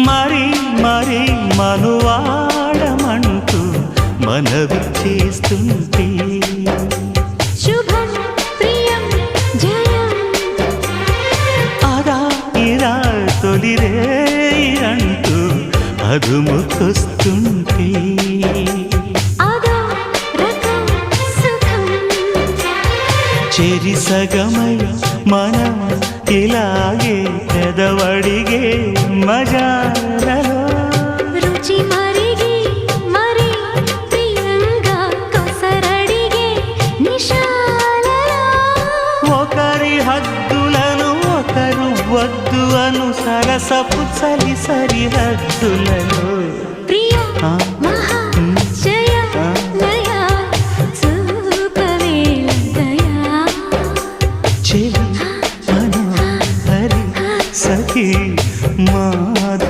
మరి మరి మనువాడమంటూ మనవి చేస్తుంటే శుభం ప్రియం జయం అదా ఇదా తొలిరే అంటూ అదుముకొస్తుంటే అదో రకం సుఖం చెరి సగమై మనం ఇలాగే పెదవడిగే మజాలలో రుచి మరిగి మరి ప్రియంగా కొసరడిగే నిశాలలో ఒకరి హద్దులను ఒకరు వద్దు అను సరసపు చలి సరిహద్దులలో ప్రియ